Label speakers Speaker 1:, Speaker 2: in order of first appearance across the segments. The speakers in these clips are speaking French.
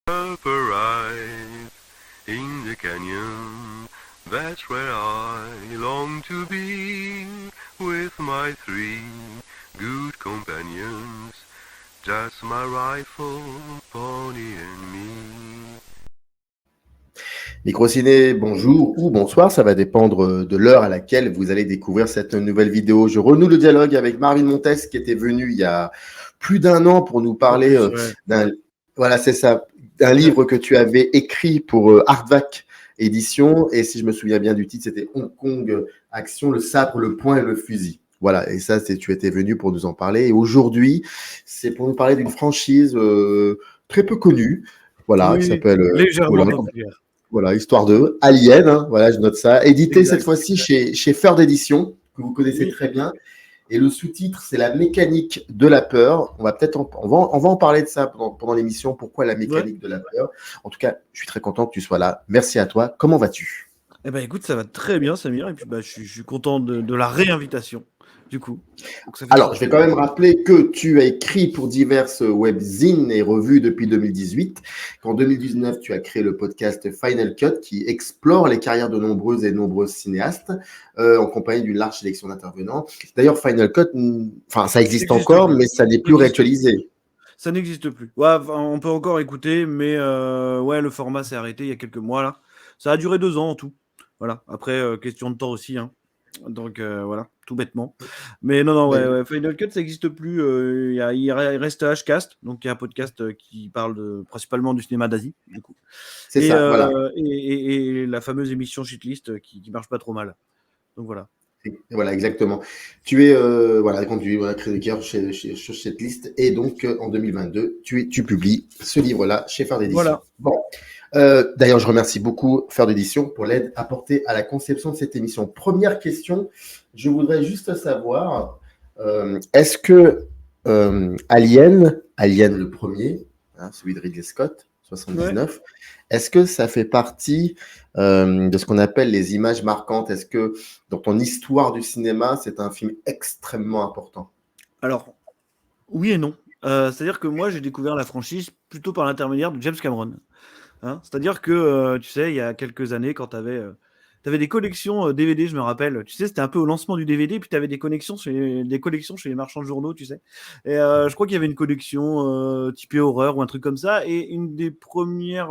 Speaker 1: Up arrive in the canyon, that's where I long to be, with my three good companions, just my rifle, pony and me.
Speaker 2: Microciné, bonjour ou bonsoir, ça va dépendre de l'heure à laquelle vous allez découvrir cette nouvelle vidéo. Je renoue le dialogue avec Marvin Montes qui était venu il y a plus d'un an pour nous parler d'un, voilà, c'est ça, d'un livre que tu avais écrit pour Hardback Édition. Et si je me souviens bien du titre, c'était Hong Kong Action, le sabre, le poing et le fusil. Voilà, et ça, tu étais venu pour nous en parler. Et aujourd'hui, c'est pour nous parler d'une franchise très peu connue, voilà, qui s'appelle
Speaker 3: légèrement populaire.
Speaker 2: Voilà, histoire de Alien, hein, voilà, je note ça. Édité
Speaker 3: Exact.
Speaker 2: cette fois-ci chez Feur d'édition, que vous connaissez très bien. Et le sous-titre, c'est La mécanique de la peur. On va peut-être on va en parler de ça pendant l'émission. Pourquoi la mécanique de la peur? En tout cas, je suis très content que tu sois là. Merci à toi. Comment vas-tu?
Speaker 3: Eh ben écoute, ça va très bien, Samir. Et puis je suis content de la réinvitation, du coup.
Speaker 2: Alors, je vais quand même rappeler que tu as écrit pour diverses webzines et revues depuis 2018, qu'en 2019, tu as créé le podcast Final Cut qui explore les carrières de nombreux cinéastes en compagnie d'une large sélection d'intervenants. D'ailleurs, Final Cut, ça existe encore, mais ça n'est plus réactualisé.
Speaker 3: Ça n'existe plus. Ouais, on peut encore écouter, mais le format s'est arrêté il y a quelques mois là. Ça a duré 2 ans en tout. Voilà. Après, question de temps aussi, hein. Donc voilà, tout bêtement. Mais non, Final Cut, ça n'existe plus. Il reste Hcast, donc il y a un podcast qui parle principalement du cinéma d'Asie, du coup.
Speaker 2: C'est ça, voilà.
Speaker 3: Et la fameuse émission Shitlist qui marche pas trop mal. Donc voilà.
Speaker 2: Voilà, exactement. Tu es chroniqueur chez Shitlist et donc en 2022, tu publies ce livre-là chez Feur d'édition.
Speaker 3: Voilà.
Speaker 2: Bon. D'ailleurs, je remercie beaucoup Feur d'édition pour l'aide apportée à la conception de cette émission. Première question, je voudrais juste savoir, est-ce que Alien le premier, hein, celui de Ridley Scott, 79, est-ce que ça fait partie de ce qu'on appelle les images marquantes? Est-ce que dans ton histoire du cinéma, c'est un film extrêmement important?
Speaker 3: Alors, oui et non. C'est-à-dire que moi, j'ai découvert la franchise plutôt par l'intermédiaire de James Cameron. Hein, c'est-à-dire que, tu sais, il y a quelques années, quand tu avais des collections DVD, je me rappelle, tu sais, c'était un peu au lancement du DVD, puis tu avais des collections chez les marchands de journaux, tu sais. Et je crois qu'il y avait une collection typée horreur ou un truc comme ça, et un des premiers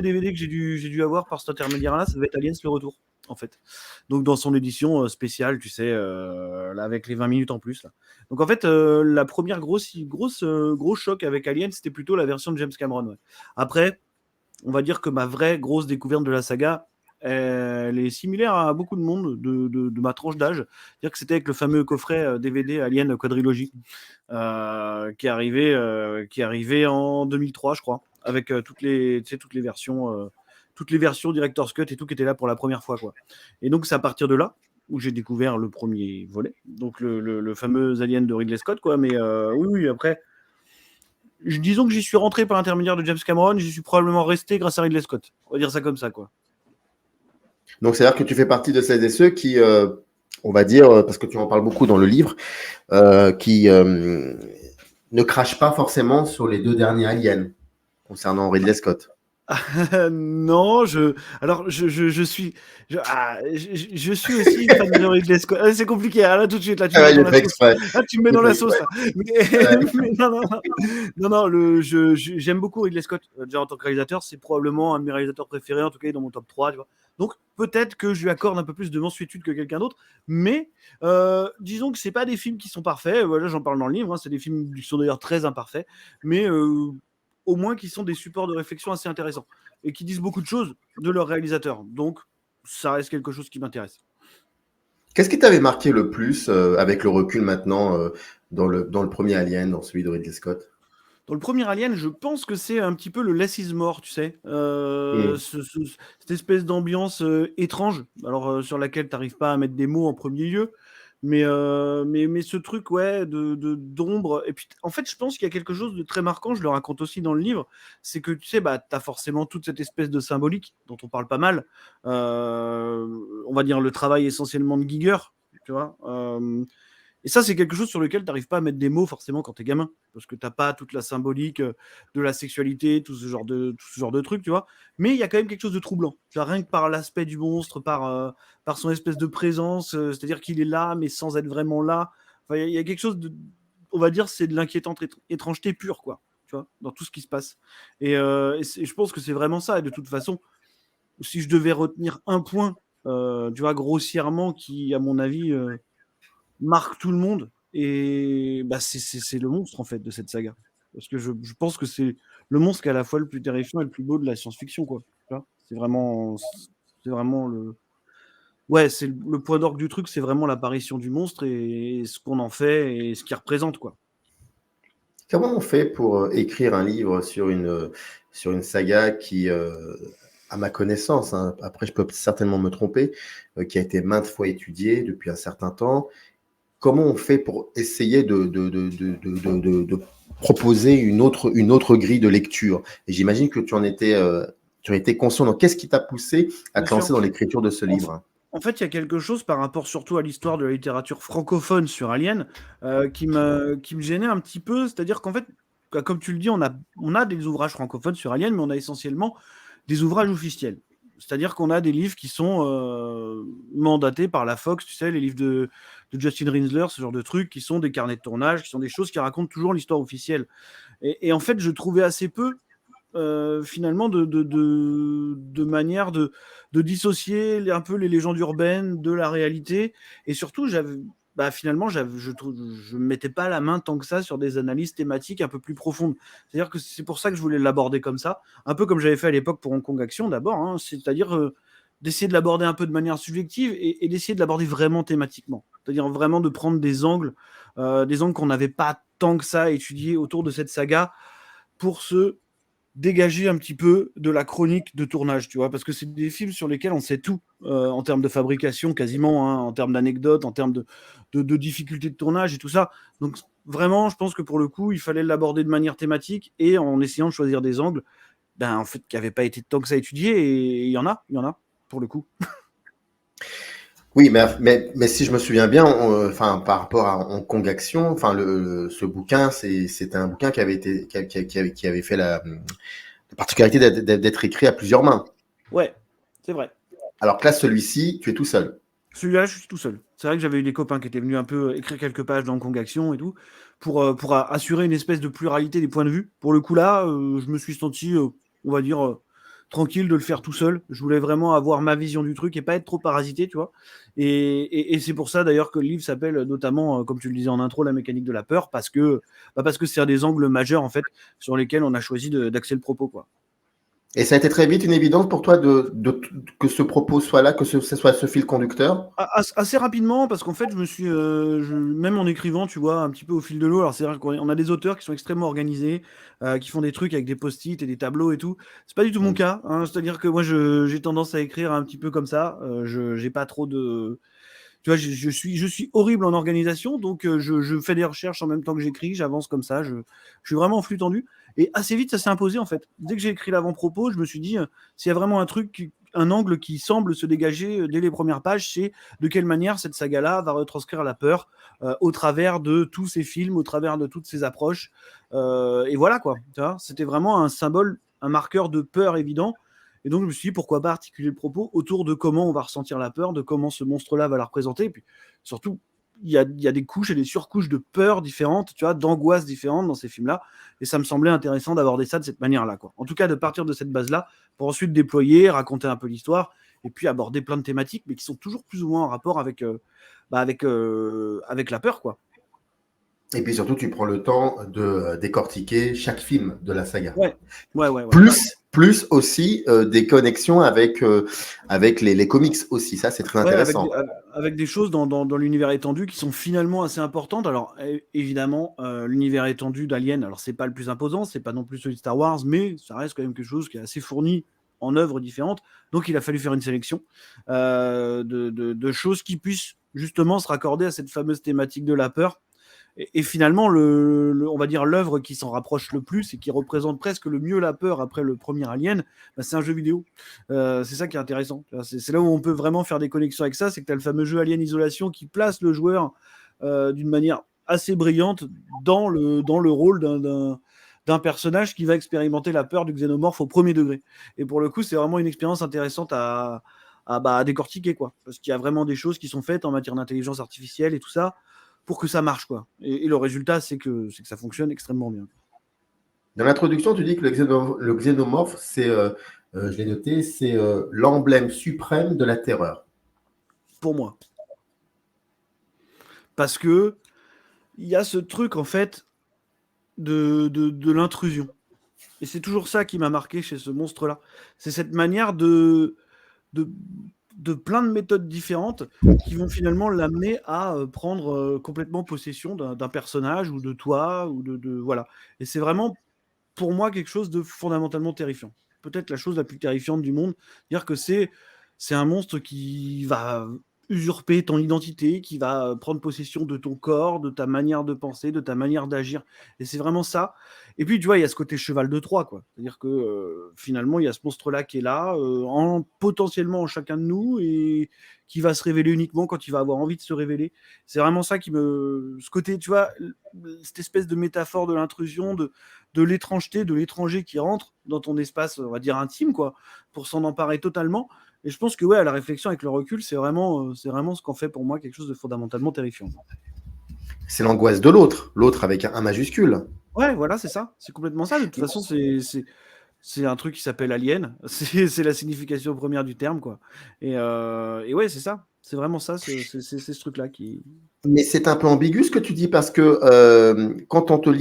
Speaker 3: DVD que j'ai dû avoir par cet intermédiaire-là, ça devait être Aliens le Retour, en fait. Donc dans son édition spéciale, tu sais, là, avec les 20 minutes en plus. Là. Donc en fait, la première gros choc avec Alien, c'était plutôt la version de James Cameron. Ouais. Après, on va dire que ma vraie grosse découverte de la saga, elle est similaire à beaucoup de monde de ma tranche d'âge. C'est-à-dire que c'était avec le fameux coffret DVD Alien Quadrilogy qui est arrivé en 2003, je crois, avec toutes les versions. Toutes les versions Director's Cut et tout qui étaient là pour la première fois, quoi. Et donc, c'est à partir de là où j'ai découvert le premier volet, donc le fameux Alien de Ridley Scott, quoi. Mais oui, après, disons que j'y suis rentré par l'intermédiaire de James Cameron, j'y suis probablement resté grâce à Ridley Scott. On va dire ça comme ça, quoi.
Speaker 2: Donc, c'est-à-dire que tu fais partie de celles et ceux qui, on va dire, parce que tu en parles beaucoup dans le livre, qui ne crachent pas forcément sur les 2 derniers Aliens concernant Ridley Scott.
Speaker 3: Non, je suis aussi fan de Ridley Scott. C'est compliqué, là tout de suite, là tu me mets dans la sauce. Là, tu me mets dans la sauce. Mais non, j'aime beaucoup Ridley Scott. Déjà en tant que réalisateur, c'est probablement un de mes réalisateurs préférés, en tout cas dans mon top 3, tu vois. Donc peut-être que je lui accorde un peu plus de mansuétude que quelqu'un d'autre, mais disons que c'est pas des films qui sont parfaits. Voilà, j'en parle dans le livre, hein, c'est des films qui sont d'ailleurs très imparfaits, mais au moins qui sont des supports de réflexion assez intéressants et qui disent beaucoup de choses de leur réalisateur. Donc, ça reste quelque chose qui m'intéresse.
Speaker 2: Qu'est-ce qui t'avait marqué le plus avec le recul maintenant dans le premier Alien, dans celui de Ridley Scott?
Speaker 3: Dans le premier Alien, je pense que c'est un petit peu le less is more, tu sais. Cette espèce d'ambiance étrange, alors sur laquelle tu n'arrives pas à mettre des mots en premier lieu. Mais ce truc, ouais, d'ombre. Et puis, en fait, je pense qu'il y a quelque chose de très marquant, je le raconte aussi dans le livre, c'est que, tu sais, tu as forcément toute cette espèce de symbolique dont on parle pas mal. On va dire le travail essentiellement de Giger, tu vois. Et ça, c'est quelque chose sur lequel tu n'arrives pas à mettre des mots forcément quand tu es gamin, parce que tu n'as pas toute la symbolique de la sexualité, tout ce genre de trucs, tu vois. Mais il y a quand même quelque chose de troublant. Tu vois, rien que par l'aspect du monstre, par son espèce de présence, c'est-à-dire qu'il est là, mais sans être vraiment là. Enfin, il y a quelque chose de, on va dire, c'est de l'inquiétante étrangeté pure, quoi, tu vois, dans tout ce qui se passe. Et je pense que c'est vraiment ça. Et de toute façon, si je devais retenir un point, tu vois, grossièrement, qui, à mon avis, marque tout le monde, et bah, c'est le monstre, en fait, de cette saga. Parce que je pense que c'est le monstre qui est à la fois le plus terrifiant et le plus beau de la science-fiction, quoi. Tu vois, c'est vraiment le... Ouais, c'est le point d'orgue du truc, c'est vraiment l'apparition du monstre et ce qu'on en fait et ce qu'il représente, quoi.
Speaker 2: Comment on fait pour écrire un livre sur une saga qui, à ma connaissance, hein, après je peux certainement me tromper, qui a été maintes fois étudiée depuis un certain temps? Comment on fait pour essayer de proposer une autre grille de lecture? Et j'imagine que tu en étais conscient. Donc, qu'est-ce qui t'a poussé à
Speaker 3: Bien
Speaker 2: te lancer
Speaker 3: sûr.
Speaker 2: dans l'écriture de ce livre?
Speaker 3: En fait, il y a quelque chose par rapport surtout à l'histoire de la littérature francophone sur Alien qui me gênait un petit peu. C'est-à-dire qu'en fait, comme tu le dis, on a des ouvrages francophones sur Alien, mais on a essentiellement des ouvrages officiels. C'est-à-dire qu'on a des livres qui sont mandatés par la Fox, tu sais, les livres de Justin Rinsler, ce genre de trucs, qui sont des carnets de tournage, qui sont des choses qui racontent toujours l'histoire officielle. Et en fait, je trouvais assez peu finalement de manière de dissocier un peu les légendes urbaines de la réalité. Et surtout, finalement, je ne mettais pas la main tant que ça sur des analyses thématiques un peu plus profondes. C'est-à-dire que c'est pour ça que je voulais l'aborder comme ça, un peu comme j'avais fait à l'époque pour Hong Kong Action d'abord, hein, c'est-à-dire d'essayer de l'aborder un peu de manière subjective et d'essayer de l'aborder vraiment thématiquement. C'est-à-dire vraiment de prendre des angles qu'on n'avait pas tant que ça étudiés autour de cette saga pour se dégager un petit peu de la chronique de tournage, tu vois, parce que c'est des films sur lesquels on sait tout en termes de fabrication, quasiment, hein, en termes d'anecdotes, en termes de difficultés de tournage et tout ça. Donc vraiment, je pense que pour le coup, il fallait l'aborder de manière thématique et en essayant de choisir des angles, en fait, qui n'avaient pas été tant que ça étudiés, et il y en a, pour le coup.
Speaker 2: Oui, mais si je me souviens bien, enfin, par rapport à Hong Kong Action, enfin, ce bouquin, c'était un bouquin qui avait fait la particularité d'être écrit à plusieurs mains.
Speaker 3: Ouais, c'est vrai.
Speaker 2: Alors que là, celui-ci, tu es tout seul.
Speaker 3: Celui-là, je suis tout seul. C'est vrai que j'avais eu des copains qui étaient venus un peu écrire quelques pages dans Hong Kong Action et tout, pour assurer une espèce de pluralité des points de vue. Pour le coup, là, je me suis senti, on va dire, tranquille de le faire tout seul. Je voulais vraiment avoir ma vision du truc et pas être trop parasité, tu vois. Et c'est pour ça, d'ailleurs, que le livre s'appelle notamment, comme tu le disais en intro, La mécanique de la peur, parce que c'est un des angles majeurs, en fait, sur lesquels on a choisi d'axer le propos, quoi.
Speaker 2: Et ça a été très vite une évidence pour toi que ce propos soit là, que ce soit ce fil conducteur?
Speaker 3: Assez rapidement, parce qu'en fait, je me suis, même en écrivant, tu vois, un petit peu au fil de l'eau. Alors, c'est vrai qu'on a des auteurs qui sont extrêmement organisés, qui font des trucs avec des post-it et des tableaux et tout. C'est pas du tout mon cas, hein. C'est-à-dire que moi, j'ai tendance à écrire un petit peu comme ça. J'ai pas trop de. Tu vois, je suis horrible en organisation, donc je fais des recherches en même temps que j'écris, j'avance comme ça, je suis vraiment en flux tendu. Et assez vite, ça s'est imposé, en fait. Dès que j'ai écrit l'avant-propos, je me suis dit, s'il y a vraiment un angle qui semble se dégager dès les premières pages, c'est de quelle manière cette saga-là va retranscrire la peur au travers de tous ces films, au travers de toutes ces approches. Et voilà, quoi. Tu vois, c'était vraiment un symbole, un marqueur de peur évident. Et donc, je me suis dit, pourquoi pas articuler le propos autour de comment on va ressentir la peur, de comment ce monstre-là va la représenter. Et puis, surtout, il y a des couches et des surcouches de peur différentes, tu vois, d'angoisse différentes dans ces films-là. Et ça me semblait intéressant d'aborder ça de cette manière-là, quoi. En tout cas, de partir de cette base-là pour ensuite déployer, raconter un peu l'histoire et puis aborder plein de thématiques, mais qui sont toujours plus ou moins en rapport avec la peur, quoi.
Speaker 2: Et puis surtout, tu prends le temps de décortiquer chaque film de la saga.
Speaker 3: Ouais.
Speaker 2: Plus aussi des connexions avec les comics aussi. Ça, c'est très intéressant.
Speaker 3: Avec des choses dans l'univers étendu qui sont finalement assez importantes. Alors, évidemment, l'univers étendu d'Alien, alors c'est pas le plus imposant, c'est pas non plus celui de Star Wars, mais ça reste quand même quelque chose qui est assez fourni en œuvres différentes. Donc, il a fallu faire une sélection de choses qui puissent justement se raccorder à cette fameuse thématique de la peur. Et finalement, on va dire l'œuvre qui s'en rapproche le plus et qui représente presque le mieux la peur après le premier Alien, c'est un jeu vidéo. C'est ça qui est intéressant. C'est là où on peut vraiment faire des connexions avec ça, c'est que tu as le fameux jeu Alien Isolation qui place le joueur d'une manière assez brillante dans le rôle d'un personnage qui va expérimenter la peur du xénomorphe au premier degré. Et pour le coup, c'est vraiment une expérience intéressante à décortiquer, quoi. Parce qu'il y a vraiment des choses qui sont faites en matière d'intelligence artificielle et tout ça pour que ça marche, quoi. Et le résultat, c'est que ça fonctionne extrêmement bien.
Speaker 2: Dans l'introduction, tu dis que le xénomorphe, c'est, je l'ai noté, c'est l'emblème suprême de la terreur.
Speaker 3: Pour moi. Parce que il y a ce truc, en fait, de l'intrusion. Et c'est toujours ça qui m'a marqué chez ce monstre-là. C'est cette manière de plein de méthodes différentes qui vont finalement l'amener à prendre complètement possession d'un personnage ou de toi ou voilà. Et c'est vraiment pour moi quelque chose de fondamentalement terrifiant. Peut-être la chose la plus terrifiante du monde, dire que c'est un monstre qui va usurper ton identité, qui va prendre possession de ton corps, de ta manière de penser, de ta manière d'agir. Et c'est vraiment ça. Et puis, tu vois, il y a ce côté cheval de Troie, quoi. C'est-à-dire que finalement, il y a ce monstre-là qui est là, potentiellement en chacun de nous, et qui va se révéler uniquement quand il va avoir envie de se révéler. C'est vraiment ça qui me... Ce côté, tu vois, cette espèce de métaphore de l'intrusion, de l'étrangeté, de l'étranger qui rentre dans ton espace, on va dire, intime, quoi, pour s'en emparer totalement. Et je pense que, ouais, à la réflexion avec le recul, c'est vraiment ce qu'en fait pour moi quelque chose de fondamentalement terrifiant.
Speaker 2: C'est l'angoisse de l'autre, l'autre avec un majuscule.
Speaker 3: Ouais, voilà, c'est ça. C'est complètement ça. De toute façon, c'est un truc qui s'appelle Alien. C'est la signification première du terme, quoi. Et ouais, c'est ça. C'est vraiment ça. C'est ce truc-là qui...
Speaker 2: Mais c'est un peu ambigu ce que tu dis, parce que quand on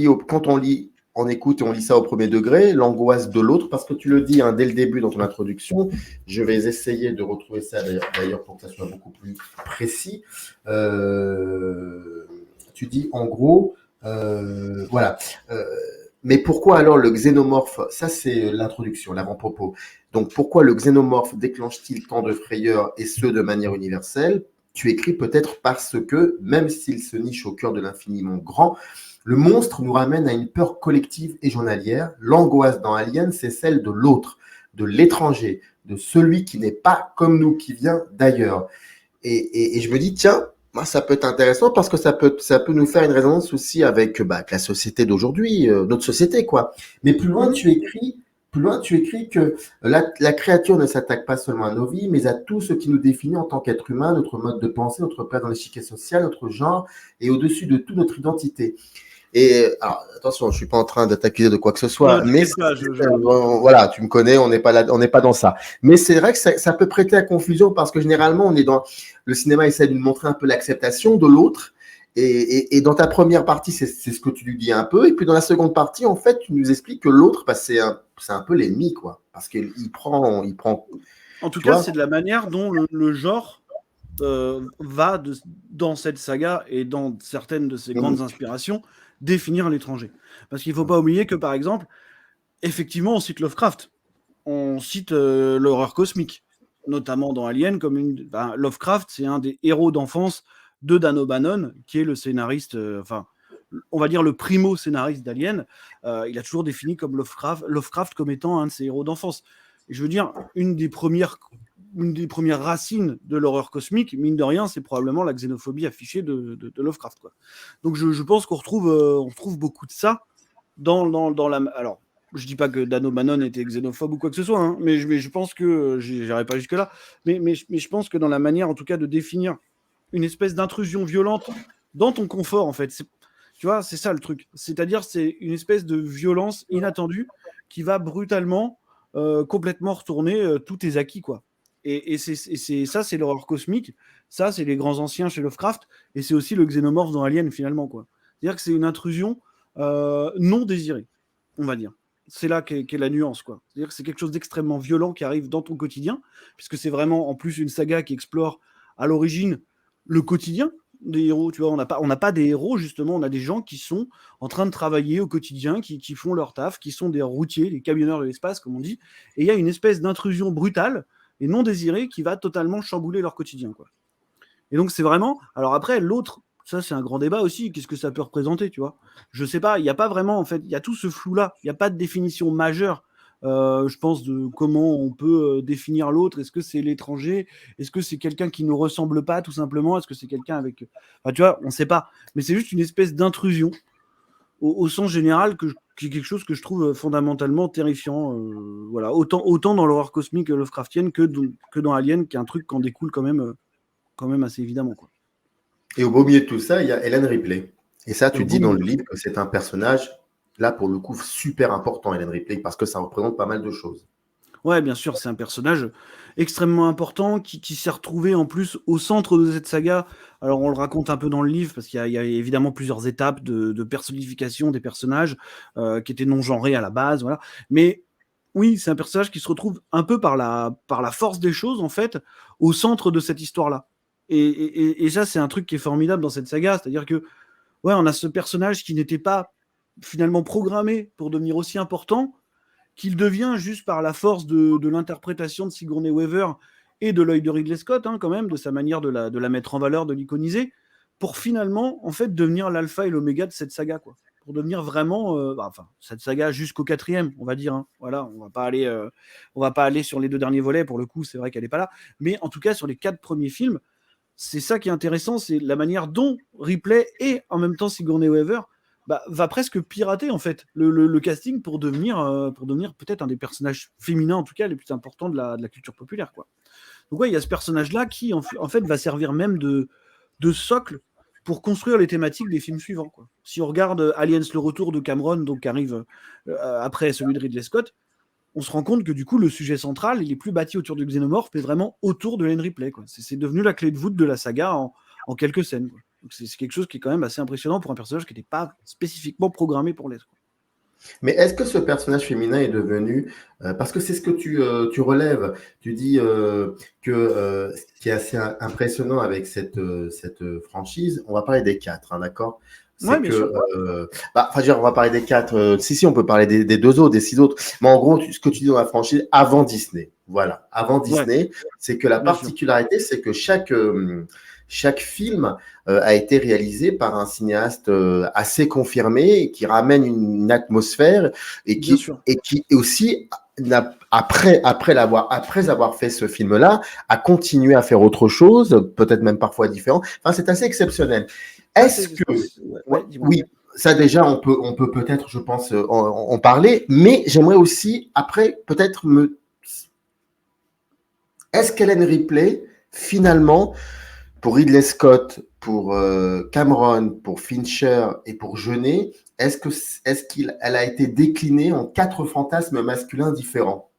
Speaker 2: lit, on écoute et on lit ça au premier degré, l'angoisse de l'autre, parce que tu le dis dès le début dans ton introduction, je vais essayer de retrouver ça d'ailleurs pour que ça soit beaucoup plus précis. Tu dis en gros, voilà. Mais pourquoi alors le xénomorphe, ça c'est l'introduction, l'avant-propos. Donc pourquoi le xénomorphe déclenche-t-il tant de frayeur, et ce de manière universelle? Tu écris peut-être parce que, même s'il se niche au cœur de l'infiniment grand, le monstre nous ramène à une peur collective et journalière. L'angoisse dans Alien, c'est celle de l'autre, de l'étranger, de celui qui n'est pas comme nous, qui vient d'ailleurs. Et je me dis, tiens, moi, ça peut être intéressant parce que ça peut nous faire une résonance aussi avec la société d'aujourd'hui, notre société, quoi. Mais plus loin, tu écris que la créature ne s'attaque pas seulement à nos vies, mais à tout ce qui nous définit en tant qu'être humain, notre mode de pensée, notre place dans l'échiquier social, notre genre, et au-dessus de tout, notre identité. Et alors, attention, je suis pas en train de t'accuser de quoi que ce soit, mais voilà, tu me connais, on n'est pas dans ça. Mais c'est vrai que ça peut prêter à confusion parce que généralement, le cinéma essaie de nous montrer un peu l'acceptation de l'autre. Et dans ta première partie, c'est ce que tu lui dis un peu. Et puis dans la seconde partie, en fait, tu nous expliques que l'autre, c'est un peu l'ennemi, quoi. Parce qu'il prend.
Speaker 3: En tout cas, c'est de la manière dont le genre va, dans cette saga et dans certaines de ses grandes inspirations, définir l'étranger. Parce qu'il ne faut pas oublier que, par exemple, effectivement, on cite Lovecraft. On cite l'horreur cosmique, notamment dans Alien. Lovecraft, c'est un des héros d'enfance de Dan O'Bannon, qui est le scénariste, on va dire le primo scénariste d'Alien. Il a toujours défini comme Lovecraft comme étant un de ses héros d'enfance. Et je veux dire, une des premières racines de l'horreur cosmique, mine de rien, c'est probablement la xénophobie affichée de Lovecraft, quoi. Donc je pense qu'on retrouve beaucoup de ça dans la... Alors, je dis pas que Dan O'Bannon était xénophobe ou quoi que ce soit, hein, mais je pense que... J'irai pas jusque-là, mais je pense que dans la manière, en tout cas, de définir une espèce d'intrusion violente dans ton confort, en fait. Tu vois, c'est ça le truc. C'est-à-dire, c'est une espèce de violence inattendue qui va brutalement, complètement retourner tous tes acquis, quoi. Et ça, c'est l'horreur cosmique. Ça, c'est les grands anciens chez Lovecraft. Et c'est aussi le xénomorphe dans Alien, finalement, quoi. C'est-à-dire que c'est une intrusion non désirée, on va dire. C'est là qu'est la nuance, quoi. C'est-à-dire que c'est quelque chose d'extrêmement violent qui arrive dans ton quotidien, puisque c'est vraiment, en plus, une saga qui explore à l'origine le quotidien des héros. Tu vois, on n'a pas des héros, justement. On a des gens qui sont en train de travailler au quotidien, qui font leur taf, qui sont des routiers, des camionneurs de l'espace, comme on dit. Et il y a une espèce d'intrusion brutale et non désirée qui va totalement chambouler leur quotidien, quoi. Et donc, c'est vraiment... Alors après, l'autre, ça, c'est un grand débat aussi. Qu'est-ce que ça peut représenter, tu vois? Je sais pas. Il n'y a pas vraiment, en fait... Il y a tout ce flou-là. Il n'y a pas de définition majeure je pense, de comment on peut définir l'autre. Est-ce que c'est l'étranger? Est-ce que c'est quelqu'un qui ne nous ressemble pas, tout simplement? Est-ce que c'est quelqu'un avec... Enfin, tu vois, on ne sait pas. Mais c'est juste une espèce d'intrusion au sens général qui est quelque chose que je trouve fondamentalement terrifiant. Voilà. Autant dans l'horreur cosmique Lovecraftienne que dans Alien, qui est un truc qui en découle quand même assez évidemment, quoi.
Speaker 2: Et au beau milieu de tout ça, il y a Ellen Ripley. Et ça,
Speaker 3: Et
Speaker 2: tu
Speaker 3: au
Speaker 2: dis
Speaker 3: beau
Speaker 2: dans le
Speaker 3: milieu.
Speaker 2: livre que c'est un personnage, là, pour le coup, super important, Ellen Ripley, parce que ça représente pas mal de choses.
Speaker 3: Ouais, bien sûr, c'est un personnage extrêmement important qui s'est retrouvé en plus au centre de cette saga. Alors, on le raconte un peu dans le livre parce qu'il y a évidemment plusieurs étapes de personnification des personnages qui étaient non genrés à la base, voilà. Mais oui, c'est un personnage qui se retrouve un peu par la force des choses, en fait, au centre de cette histoire-là. Et ça, c'est un truc qui est formidable dans cette saga, c'est-à-dire que, ouais, on a ce personnage qui n'était pas finalement programmé pour devenir aussi important, qu'il devient juste par la force de l'interprétation de Sigourney Weaver et de l'œil de Ridley Scott, quand même, de sa manière de la mettre en valeur, de l'iconiser, pour finalement, en fait, devenir l'alpha et l'oméga de cette saga, quoi. Pour devenir vraiment, cette saga jusqu'au 4e, on va dire. Voilà, on va pas aller sur les 2 derniers volets, pour le coup, c'est vrai qu'elle n'est pas là. Mais en tout cas, sur les 4 premiers films, c'est ça qui est intéressant, c'est la manière dont Ripley et en même temps Sigourney Weaver va presque pirater en fait le casting pour devenir peut-être un des personnages féminins en tout cas les plus importants de la culture populaire, quoi. Donc ouais, il y a ce personnage-là qui en fait va servir même de socle pour construire les thématiques des films suivants, quoi. Si on regarde Aliens le retour de Cameron, donc qui arrive après celui de Ridley Scott, on se rend compte que du coup le sujet central il est plus bâti autour du xénomorphe mais vraiment autour de Ellen Ripley, quoi. C'est devenu la clé de voûte de la saga en quelques scènes, quoi. Donc c'est quelque chose qui est quand même assez impressionnant pour un personnage qui n'était pas spécifiquement programmé pour l'être, quoi.
Speaker 2: Mais est-ce que ce personnage féminin est devenu, parce que c'est ce que tu relèves, tu dis que ce qui est assez impressionnant avec cette franchise, on va parler des 4, d'accord?
Speaker 3: Ouais,
Speaker 2: C'est
Speaker 3: bien
Speaker 2: que,
Speaker 3: sûr.
Speaker 2: on va parler des 4, si, on peut parler des 2 autres, des 6 autres, mais en gros, ce que tu dis dans la franchise, avant Disney, voilà, avant
Speaker 3: Ouais,
Speaker 2: Disney, c'est que la
Speaker 3: bien sûr.
Speaker 2: particularité, c'est que chaque film a été réalisé par un cinéaste assez confirmé, qui ramène une atmosphère et
Speaker 3: Bien
Speaker 2: qui
Speaker 3: sûr.
Speaker 2: aussi après avoir fait ce film-là, a continué à faire autre chose, peut-être même parfois différent. Enfin, c'est assez exceptionnel.
Speaker 3: Ah,
Speaker 2: Est-ce que
Speaker 3: ouais, dis-moi.
Speaker 2: oui, ça déjà on peut peut-être, je pense, en parler, mais j'aimerais aussi après peut-être est-ce qu'Ellen Ripley finalement, pour Ridley Scott, pour Cameron, pour Fincher et pour Jeunet, est-ce qu'elle a été déclinée en 4 fantasmes masculins différents?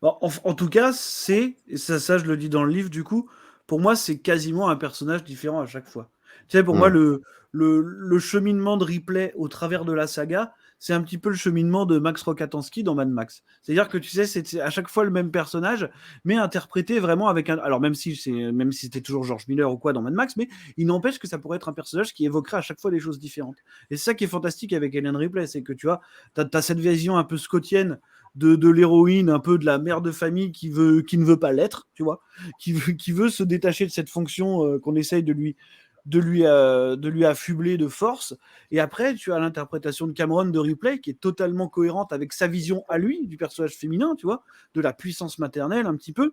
Speaker 3: Bon, en tout cas, et ça je le dis dans le livre du coup, pour moi c'est quasiment un personnage différent à chaque fois. Tu sais, pour moi
Speaker 2: Hmm.
Speaker 3: le cheminement de Ripley au travers de la saga, c'est un petit peu le cheminement de Max Rokatansky dans Mad Max. C'est-à-dire que tu sais, c'est à chaque fois le même personnage, mais interprété vraiment avec un... Alors même si c'était toujours George Miller ou quoi dans Mad Max, mais il n'empêche que ça pourrait être un personnage qui évoquerait à chaque fois des choses différentes. Et c'est ça qui est fantastique avec Ellen Ripley, c'est que tu vois, t'as cette vision un peu scottienne de l'héroïne, un peu de la mère de famille qui ne veut pas l'être, tu vois, qui veut se détacher de cette fonction qu'on essaye de lui affubler de force. Et après, tu as l'interprétation de Cameron de Ripley qui est totalement cohérente avec sa vision à lui du personnage féminin, tu vois, de la puissance maternelle un petit peu.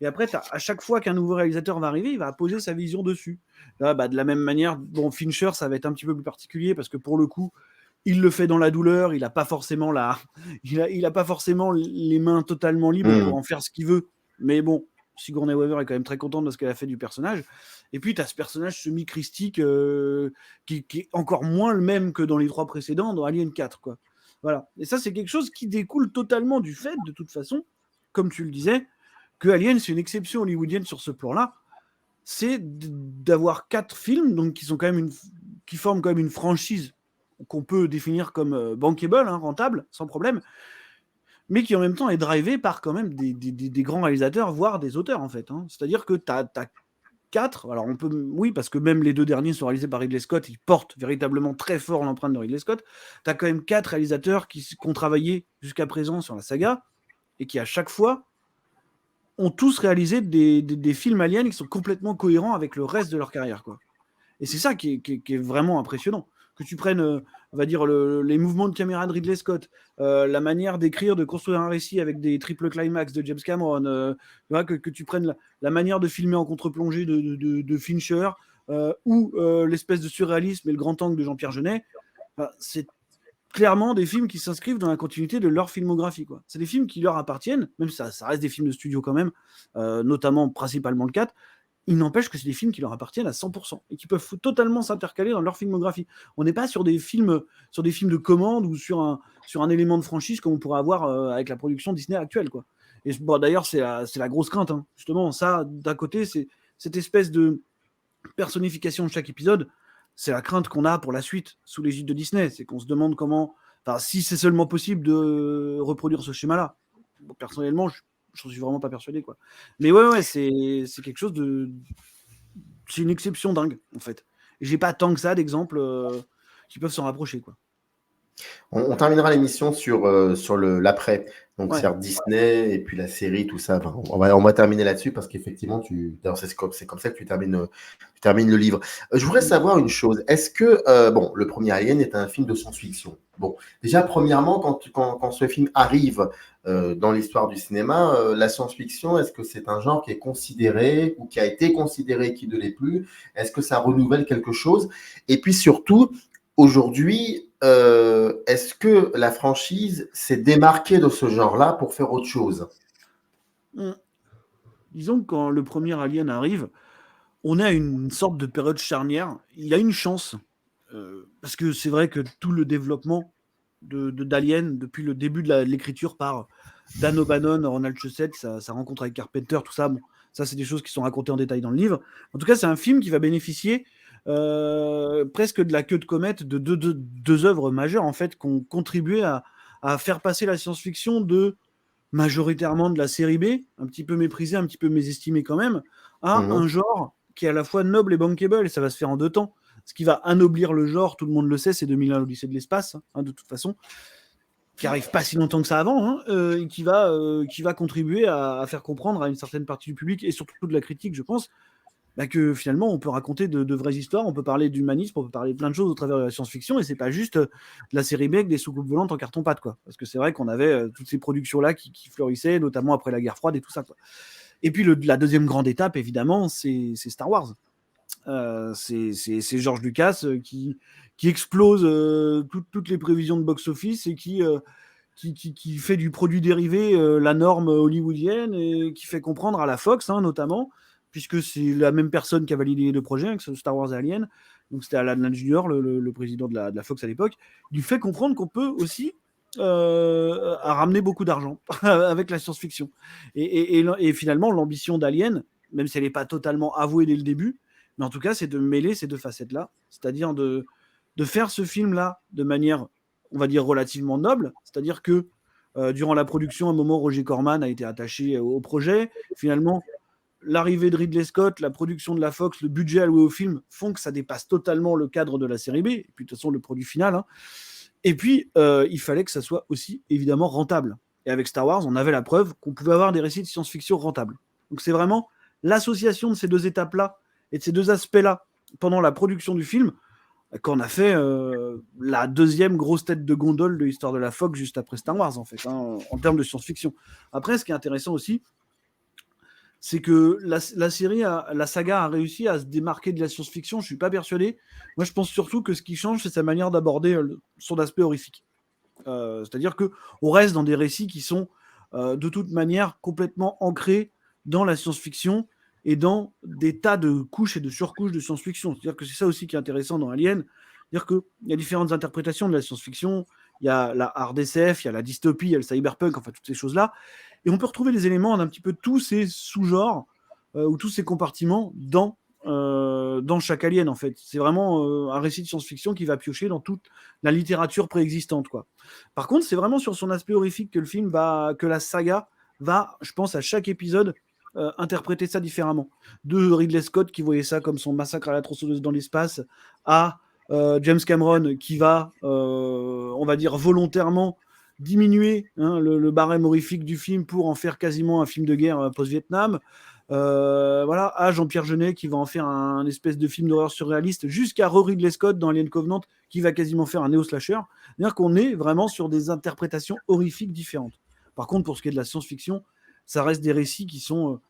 Speaker 3: Et après, à chaque fois qu'un nouveau réalisateur va arriver, il va poser sa vision dessus. Là, de la même manière, bon, Fincher, ça va être un petit peu plus particulier parce que pour le coup, il le fait dans la douleur, il n'a pas forcément il a pas forcément les mains totalement libres pour
Speaker 2: Hmm.
Speaker 3: en faire ce qu'il veut. Mais bon, Sigourney Weaver est quand même très contente de ce qu'elle a fait du personnage. Et puis, tu as ce personnage semi-christique qui est encore moins le même que dans les 3 précédents, dans Alien 4, quoi. Voilà. Et ça, c'est quelque chose qui découle totalement du fait, de toute façon, comme tu le disais, que Alien, c'est une exception hollywoodienne sur ce plan-là. C'est d'avoir 4 films donc, qui forment quand même une franchise qu'on peut définir comme bankable, rentable, sans problème, mais qui en même temps est drivé par quand même des grands réalisateurs, voire des auteurs, en fait. C'est-à-dire que tu as 4, alors oui, parce que même les 2 derniers sont réalisés par Ridley Scott, ils portent véritablement très fort l'empreinte de Ridley Scott. Tu as quand même 4 réalisateurs qui ont travaillé jusqu'à présent sur la saga, et qui à chaque fois ont tous réalisé des films aliens qui sont complètement cohérents avec le reste de leur carrière, quoi. Et c'est ça qui est vraiment impressionnant. Que tu prennes on va dire, les mouvements de caméra de Ridley Scott, la manière d'écrire, de construire un récit avec des triple climax de James Cameron, que tu prennes la manière de filmer en contre-plongée de Fincher, ou l'espèce de surréalisme et le grand angle de Jean-Pierre Jeunet, c'est clairement des films qui s'inscrivent dans la continuité de leur filmographie, quoi. C'est des films qui leur appartiennent, même ça reste des films de studio quand même, notamment principalement le 4. Il n'empêche que c'est des films qui leur appartiennent à 100% et qui peuvent totalement s'intercaler dans leur filmographie. On n'est pas sur des films de commande ou sur un élément de franchise comme on pourrait avoir avec la production Disney actuelle, quoi. Et bon, d'ailleurs, c'est la grosse crainte, hein. Justement, ça, d'un côté, c'est cette espèce de personnification de chaque épisode. C'est la crainte qu'on a pour la suite sous l'égide de Disney. C'est qu'on se demande si c'est seulement possible de reproduire ce schéma-là. Bon, personnellement, je ne suis vraiment pas persuadé, quoi. Mais ouais, c'est quelque chose de... C'est une exception dingue, en fait. Et j'ai pas tant que ça d'exemples qui peuvent s'en rapprocher, quoi.
Speaker 2: On terminera l'émission sur l'après, donc
Speaker 3: Ouais.
Speaker 2: sur Disney et puis la série, tout ça. Enfin, on va terminer là-dessus parce qu'effectivement, c'est comme ça que tu termines le livre. Je voudrais savoir une chose. Est-ce que le premier Alien est un film de science-fiction? Bon, déjà premièrement, quand ce film arrive dans l'histoire du cinéma, la science-fiction, est-ce que c'est un genre qui est considéré ou qui a été considéré, qui ne l'est plus? Est-ce que ça renouvelle quelque chose? Et puis surtout, aujourd'hui, est-ce que la franchise s'est démarquée de ce genre-là pour faire autre chose?
Speaker 3: Disons que quand le premier Alien arrive, on est à une sorte de période charnière. Il a une chance, parce que c'est vrai que tout le développement d'Alien, depuis le début de l'écriture par Dan O'Bannon, Ronald Shusett, sa rencontre avec Carpenter, tout ça, bon, ça c'est des choses qui sont racontées en détail dans le livre. En tout cas, c'est un film qui va bénéficier presque de la queue de comète de deux œuvres majeures, en fait, qui ont contribué à faire passer la science-fiction majoritairement de la série B, un petit peu méprisée, un petit peu mésestimée quand même, à un genre qui est à la fois noble et bankable, et ça va se faire en 2 temps. Ce qui va anoblir le genre, tout le monde le sait, c'est 2001 l'Odyssée de l'espace, hein, de toute façon, qui arrive pas si longtemps que ça avant, hein, et qui va contribuer à faire comprendre à une certaine partie du public, et surtout de la critique, je pense, que finalement on peut raconter de vraies histoires, on peut parler d'humanisme, on peut parler de plein de choses au travers de la science-fiction, et c'est pas juste de la série B avec des soucoupes volantes en carton-pâte, quoi. Parce que c'est vrai qu'on avait toutes ces productions-là qui fleurissaient, notamment après la guerre froide et tout ça, quoi. Et puis la deuxième grande étape, évidemment, c'est Star Wars. C'est George Lucas qui explose toutes les prévisions de box-office et qui fait du produit dérivé la norme hollywoodienne, et qui fait comprendre à la Fox, hein, notamment, puisque c'est la même personne qui a validé les 2 projets, avec Star Wars et Alien, donc c'était Alan Jr., le président de la Fox à l'époque, lui fait comprendre qu'on peut aussi ramener beaucoup d'argent avec la science-fiction. Et finalement, l'ambition d'Alien, même si elle n'est pas totalement avouée dès le début, mais en tout cas, c'est de mêler ces 2 facettes-là, c'est-à-dire de faire ce film-là de manière, on va dire, relativement noble, c'est-à-dire que durant la production, à un moment, Roger Corman a été attaché au projet. Finalement, l'arrivée de Ridley Scott, la production de la Fox, le budget alloué au film font que ça dépasse totalement le cadre de la série B, et puis de toute façon le produit final, hein. Et puis il fallait que ça soit aussi évidemment rentable. Et avec Star Wars, on avait la preuve qu'on pouvait avoir des récits de science-fiction rentables. Donc c'est vraiment l'association de ces 2 étapes-là et de ces 2 aspects-là pendant la production du film qu'on a fait la deuxième grosse tête de gondole de l'histoire de la Fox juste après Star Wars, en fait, hein, en termes de science-fiction. Après, ce qui est intéressant aussi, c'est que la saga a réussi à se démarquer de la science-fiction. Je ne suis pas persuadé. Moi, je pense surtout que ce qui change, c'est sa manière d'aborder son aspect horrifique. C'est-à-dire qu'on reste dans des récits qui sont de toute manière complètement ancrés dans la science-fiction et dans des tas de couches et de surcouches de science-fiction. C'est-à-dire que c'est ça aussi qui est intéressant dans Alien. C'est-à-dire qu'il y a différentes interprétations de la science-fiction. Il y a la hard SF, il y a la dystopie, il y a le cyberpunk, enfin toutes ces choses-là. Et on peut retrouver des éléments d'un petit peu tous ces sous-genres ou tous ces compartiments dans chaque Alien, en fait. C'est vraiment un récit de science-fiction qui va piocher dans toute la littérature préexistante, quoi. Par contre, c'est vraiment sur son aspect horrifique que la saga va, je pense, à chaque épisode interpréter ça différemment. De Ridley Scott qui voyait ça comme son massacre à la tronçonneuse dans l'espace, à James Cameron qui va, on va dire, volontairement diminuer le barème horrifique du film pour en faire quasiment un film de guerre post-Vietnam, voilà, à Jean-Pierre Jeunet qui va en faire un espèce de film d'horreur surréaliste, jusqu'à Ridley Scott dans Alien Covenant qui va quasiment faire un néo-slasher. C'est-à-dire qu'on est vraiment sur des interprétations horrifiques différentes. Par contre, pour ce qui est de la science-fiction, ça reste des récits qui sont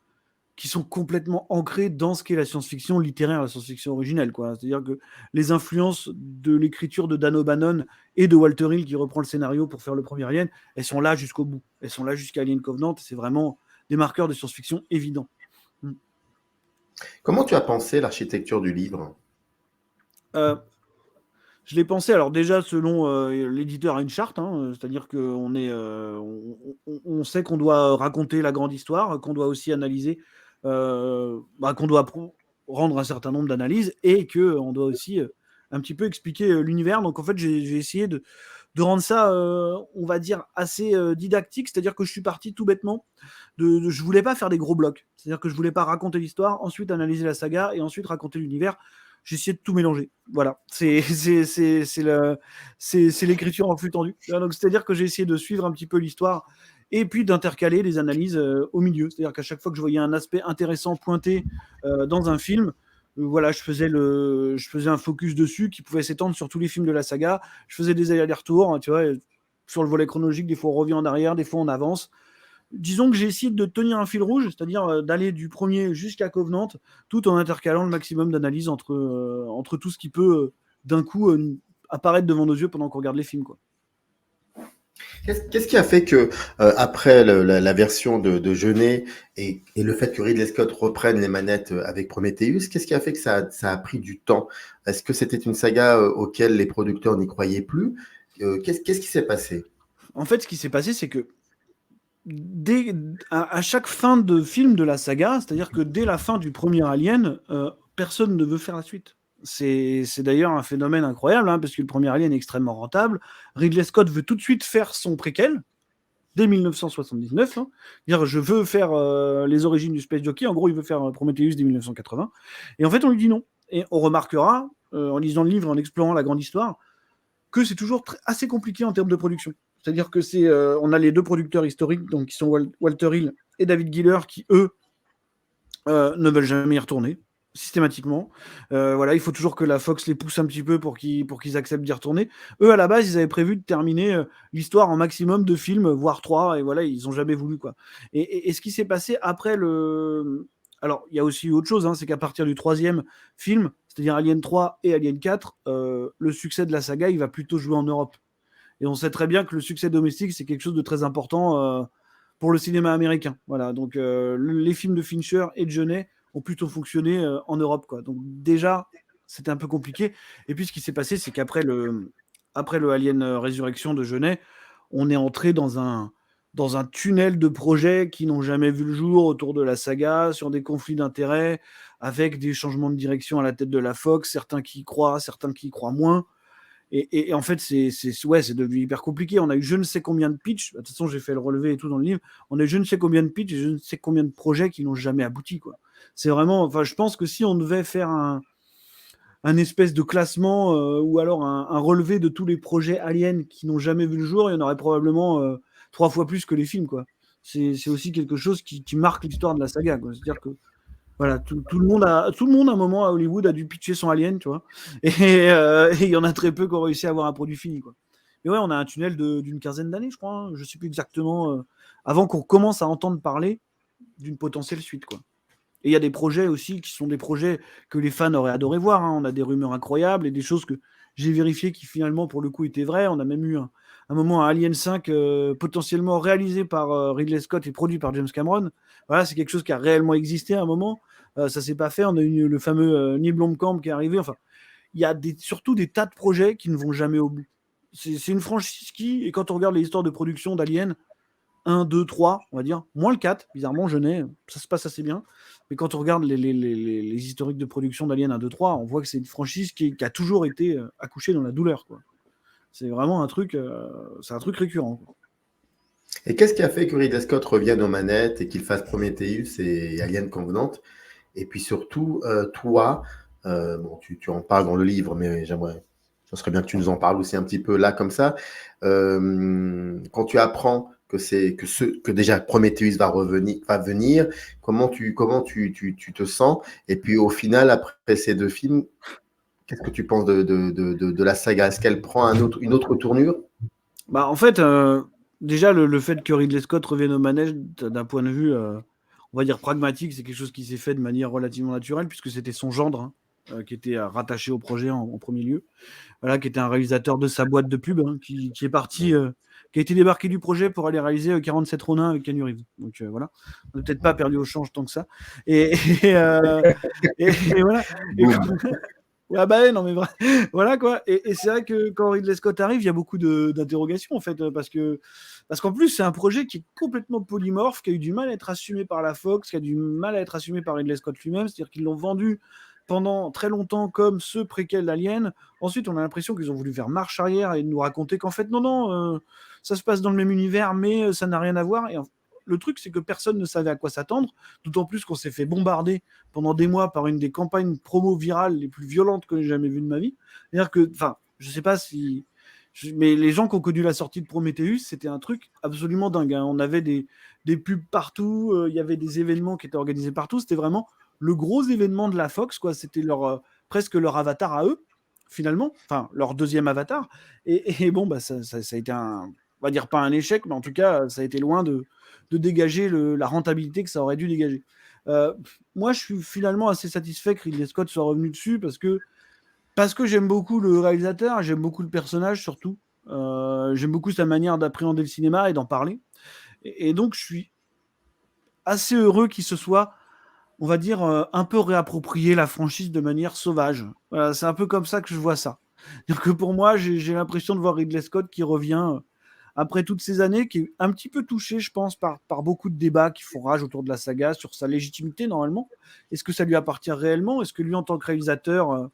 Speaker 3: complètement ancrés dans ce qu'est la science-fiction littéraire, la science-fiction originelle, quoi. C'est-à-dire que les influences de l'écriture de Dan O'Bannon et de Walter Hill, qui reprend le scénario pour faire le premier Alien, elles sont là jusqu'au bout. Elles sont là jusqu'à Alien Covenant. C'est vraiment des marqueurs de science-fiction évidents.
Speaker 2: Comment tu as pensé l'architecture du livre?
Speaker 3: Je l'ai pensé, alors déjà selon l'éditeur a une charte, hein, c'est-à-dire qu'on on sait qu'on doit raconter la grande histoire, qu'on doit aussi analyser, qu'on doit rendre un certain nombre d'analyses et qu'on doit aussi un petit peu expliquer l'univers. Donc en fait, j'ai essayé de rendre ça, on va dire, assez didactique, c'est-à-dire que je suis parti tout bêtement. Je voulais pas faire des gros blocs, c'est-à-dire que je voulais pas raconter l'histoire, ensuite analyser la saga et ensuite raconter l'univers. J'ai essayé de tout mélanger. Voilà, c'est l'écriture en flux tendu. Donc c'est-à-dire que j'ai essayé de suivre un petit peu l'histoire et puis d'intercaler les analyses au milieu. C'est-à-dire qu'à chaque fois que je voyais un aspect intéressant pointé dans un film, voilà, je faisais un focus dessus qui pouvait s'étendre sur tous les films de la saga. Je faisais des allers-retours, tu vois, sur le volet chronologique, des fois on revient en arrière, des fois on avance. Disons que j'ai essayé de tenir un fil rouge, c'est-à-dire d'aller du premier jusqu'à Covenant, tout en intercalant le maximum d'analyse entre tout ce qui peut d'un coup apparaître devant nos yeux pendant qu'on regarde les films, quoi.
Speaker 2: Qu'est-ce qui a fait que, après la version de Jeunet et le fait que Ridley Scott reprenne les manettes avec Prometheus, qu'est-ce qui a fait que ça a pris du temps? Est-ce que c'était une saga auquel les producteurs n'y croyaient plus? Qu'est-ce qui s'est passé?
Speaker 3: En fait, ce qui s'est passé, c'est que à chaque fin de film de la saga, c'est-à-dire que dès la fin du premier Alien, personne ne veut faire la suite. C'est d'ailleurs un phénomène incroyable, hein, parce que le premier Alien est extrêmement rentable. Ridley Scott veut tout de suite faire son préquel, dès 1979. Hein. Dire, je veux faire les origines du Space Jockey. En gros, il veut faire Prometheus dès 1980. Et en fait, on lui dit non. Et on remarquera, en lisant le livre, en explorant la grande histoire, que c'est toujours assez compliqué en termes de production. C'est-à-dire que on a les deux producteurs historiques, donc qui sont Walter Hill et David Giller, qui eux ne veulent jamais y retourner systématiquement. Voilà, il faut toujours que la Fox les pousse un petit peu pour qu'ils acceptent d'y retourner. Eux, à la base, ils avaient prévu de terminer l'histoire en maximum de films, voire 3, et voilà, ils n'ont jamais voulu, quoi. Et ce qui s'est passé après le... Alors, il y a aussi autre chose, hein, c'est qu'à partir du 3e film, c'est-à-dire Alien 3 et Alien 4, le succès de la saga, il va plutôt jouer en Europe. Et on sait très bien que le succès domestique, c'est quelque chose de très important pour le cinéma américain. Voilà, donc les films de Fincher et de Jeunet ont plutôt fonctionné en Europe, quoi. Donc déjà, c'était un peu compliqué. Et puis ce qui s'est passé, c'est qu'après le Alien Résurrection de Jeunet, on est entré dans un tunnel de projets qui n'ont jamais vu le jour autour de la saga, sur des conflits d'intérêts, avec des changements de direction à la tête de la Fox, certains qui y croient, certains qui y croient moins. Et en fait, c'est devenu hyper compliqué. On a eu je ne sais combien de pitchs. De toute façon, j'ai fait le relevé et tout dans le livre. On a eu je ne sais combien de pitchs et je ne sais combien de projets qui n'ont jamais abouti, quoi. C'est vraiment... Enfin, je pense que si on devait faire un espèce de classement ou alors un relevé de tous les projets aliens qui n'ont jamais vu le jour, il y en aurait probablement 3 fois plus que les films, quoi. C'est aussi quelque chose qui marque l'histoire de la saga, quoi. C'est-à-dire que voilà, tout le monde à un moment à Hollywood a dû pitcher son Alien, tu vois. Et il y en a très peu qui ont réussi à avoir un produit fini, quoi. Mais ouais, on a un tunnel d'une quinzaine d'années, je crois. Hein. Je sais plus exactement. Avant qu'on commence à entendre parler d'une potentielle suite, quoi. Et il y a des projets aussi qui sont des projets que les fans auraient adoré voir. Hein. On a des rumeurs incroyables et des choses que j'ai vérifiées qui finalement, pour le coup, étaient vraies. On a même eu un moment un Alien 5 potentiellement réalisé par Ridley Scott et produit par James Cameron. Voilà, c'est quelque chose qui a réellement existé à un moment. Ça s'est pas fait. On a eu le fameux Neil Blomkamp qui est arrivé. Enfin, il y a surtout des tas de projets qui ne vont jamais au bout. C'est une franchise et quand on regarde les histoires de production d'Alien, 1, 2, 3, on va dire, moins le 4, bizarrement, Jeunet, ça se passe assez bien. Mais quand on regarde les historiques de production d'Alien 1, 2, 3, on voit que c'est une franchise qui a toujours été accouchée dans la douleur, quoi. C'est vraiment un truc récurrent.
Speaker 2: Et qu'est-ce qui a fait que Ridley Scott revienne aux manettes et qu'il fasse Prometheus et Alien Covenant? Et puis surtout, toi, bon, tu en parles dans le livre, mais ça serait bien que tu nous en parles aussi un petit peu là, comme ça. Quand tu apprends que déjà Prometheus va venir. Comment tu te sens? Et puis au final, après ces deux films, qu'est-ce que tu penses de la saga? Est-ce qu'elle prend une autre tournure?
Speaker 3: Bah, en fait, déjà, le fait que Ridley Scott revienne au manège, d'un point de vue, on va dire pragmatique, c'est quelque chose qui s'est fait de manière relativement naturelle, puisque c'était son gendre, hein, qui était rattaché au projet en premier lieu. Voilà, qui était un réalisateur de sa boîte de pub, hein, qui est parti, qui a été débarqué du projet pour aller réaliser 47 Ronin avec Keanu Reeves. Donc voilà, on n'a peut-être pas perdu au change tant que ça. Et voilà. Ouais, bah non, mais voilà quoi. Et c'est vrai que quand Ridley Scott arrive, il y a beaucoup d'interrogations en fait, parce qu'en plus c'est un projet qui est complètement polymorphe, qui a eu du mal à être assumé par la Fox, qui a du mal à être assumé par Ridley Scott lui-même, c'est-à-dire qu'ils l'ont vendu pendant très longtemps comme ce préquel d'Alien. Ensuite, on a l'impression qu'ils ont voulu faire marche arrière et nous raconter qu'en fait non, ça se passe dans le même univers, mais ça n'a rien à voir. Et le truc, c'est que personne ne savait à quoi s'attendre, d'autant plus qu'on s'est fait bombarder pendant des mois par une des campagnes promo virales les plus violentes que j'ai jamais vues de ma vie. C'est-à-dire que, enfin, je sais pas si... Mais les gens qui ont connu la sortie de Prometheus, c'était un truc absolument dingue, hein. On avait des pubs partout, il y avait des événements qui étaient organisés partout. C'était vraiment le gros événement de la Fox, quoi. C'était presque leur avatar à eux, finalement. Enfin, leur deuxième avatar. Et bon, bah, ça a été on va dire pas un échec, mais en tout cas, ça a été loin de dégager la rentabilité que ça aurait dû dégager. Moi, je suis finalement assez satisfait que Ridley Scott soit revenu dessus parce que j'aime beaucoup le réalisateur, j'aime beaucoup le personnage surtout. J'aime beaucoup sa manière d'appréhender le cinéma et d'en parler. Et donc, je suis assez heureux qu'il se soit, on va dire, un peu réapproprié la franchise de manière sauvage. Voilà, c'est un peu comme ça que je vois ça. C'est-à-dire que pour moi, j'ai l'impression de voir Ridley Scott qui revient après toutes ces années, qui est un petit peu touché, je pense, par beaucoup de débats qui font rage autour de la saga sur sa légitimité, normalement. Est-ce que ça lui appartient réellement? Est-ce que lui, en tant que réalisateur,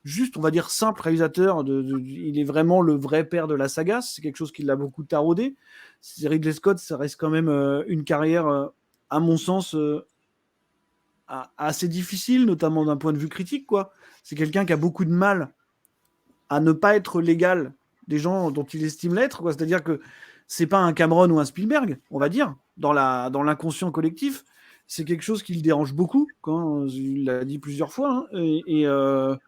Speaker 3: juste, on va dire, simple réalisateur, il est vraiment le vrai père de la saga? C'est quelque chose qui l'a beaucoup taraudé. Ridley Scott, ça reste quand même une carrière, à mon sens, assez difficile, notamment d'un point de vue critique, quoi. C'est quelqu'un qui a beaucoup de mal à ne pas être l'égal des gens dont il estime l'être, quoi. C'est-à-dire que c'est pas un Cameron ou un Spielberg, on va dire, dans l'inconscient collectif. C'est quelque chose qui le dérange beaucoup, quand il l'a dit plusieurs fois, hein.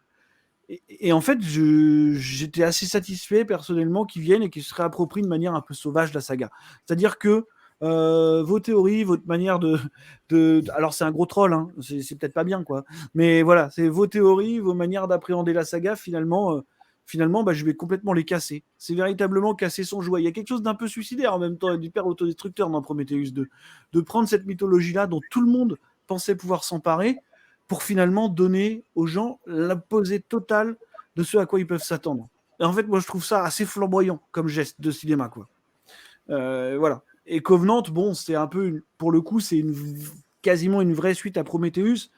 Speaker 3: Et en fait, j'étais assez satisfait personnellement qu'ils viennent et qu'ils se réapproprient de manière un peu sauvage la saga. C'est-à-dire que vos théories, votre manière alors c'est un gros troll, hein, c'est peut-être pas bien, quoi. Mais voilà, c'est vos théories, vos manières d'appréhender la saga, finalement, bah, je vais complètement les casser. C'est véritablement casser son jouet. Il y a quelque chose d'un peu suicidaire en même temps, et d'hyper autodestructeur dans Prometheus 2. De prendre cette mythologie-là dont tout le monde pensait pouvoir s'emparer pour finalement donner aux gens l'imposé totale de ce à quoi ils peuvent s'attendre. Et en fait, moi, je trouve ça assez flamboyant comme geste de cinéma, quoi. Voilà. Et Covenant, bon, c'est un peu, pour le coup, c'est quasiment une vraie suite à Prometheus.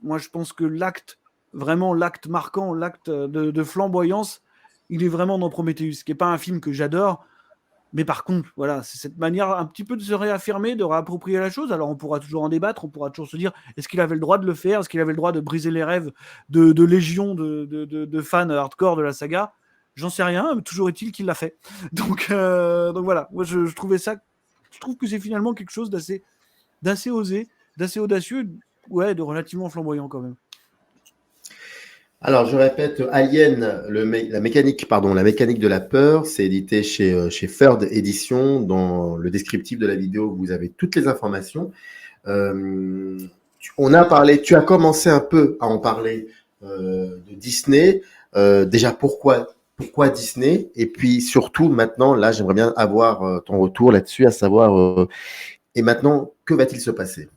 Speaker 3: Moi, je pense que l'acte marquant, l'acte de flamboyance, il est vraiment dans Prometheus, qui n'est pas un film que j'adore, mais par contre, voilà, c'est cette manière un petit peu de se réaffirmer, de réapproprier la chose. Alors, on pourra toujours en débattre, on pourra toujours se dire, est-ce qu'il avait le droit de le faire? Est-ce qu'il avait le droit de briser les rêves de légions de fans hardcore de la saga? J'en sais rien, mais toujours est-il qu'il l'a fait. Donc voilà, moi, je trouvais ça, je trouve que c'est finalement quelque chose d'assez osé, d'assez audacieux, ouais, de relativement flamboyant quand même.
Speaker 2: Alors, je répète, Alien, la mécanique de la peur, c'est édité chez Third Edition. Dans le descriptif de la vidéo, vous avez toutes les informations. Tu as commencé un peu à en parler de Disney. Déjà, pourquoi Disney? Et puis surtout, maintenant, là, j'aimerais bien avoir ton retour là-dessus, à savoir, et maintenant, que va-t-il se passer?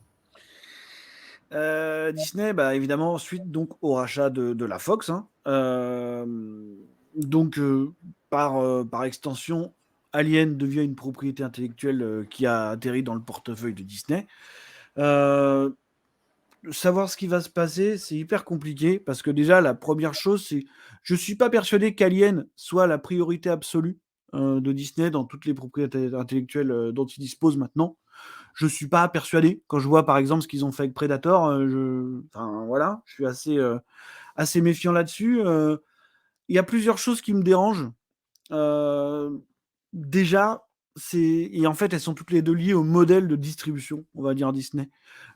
Speaker 3: Disney, bah, évidemment, suite donc au rachat de la Fox, hein. Donc, par extension, Alien devient une propriété intellectuelle qui a atterri dans le portefeuille de Disney. Savoir ce qui va se passer, c'est hyper compliqué parce que déjà, la première chose, c'est je ne suis pas persuadé qu'Alien soit la priorité absolue de Disney dans toutes les propriétés intellectuelles dont ils disposent maintenant. Je ne suis pas persuadé. Quand je vois par exemple ce qu'ils ont fait avec Predator, enfin, voilà, je suis assez méfiant là-dessus. Il y a plusieurs choses qui me dérangent. Déjà, Et en fait, elles sont toutes les deux liées au modèle de distribution, on va dire Disney.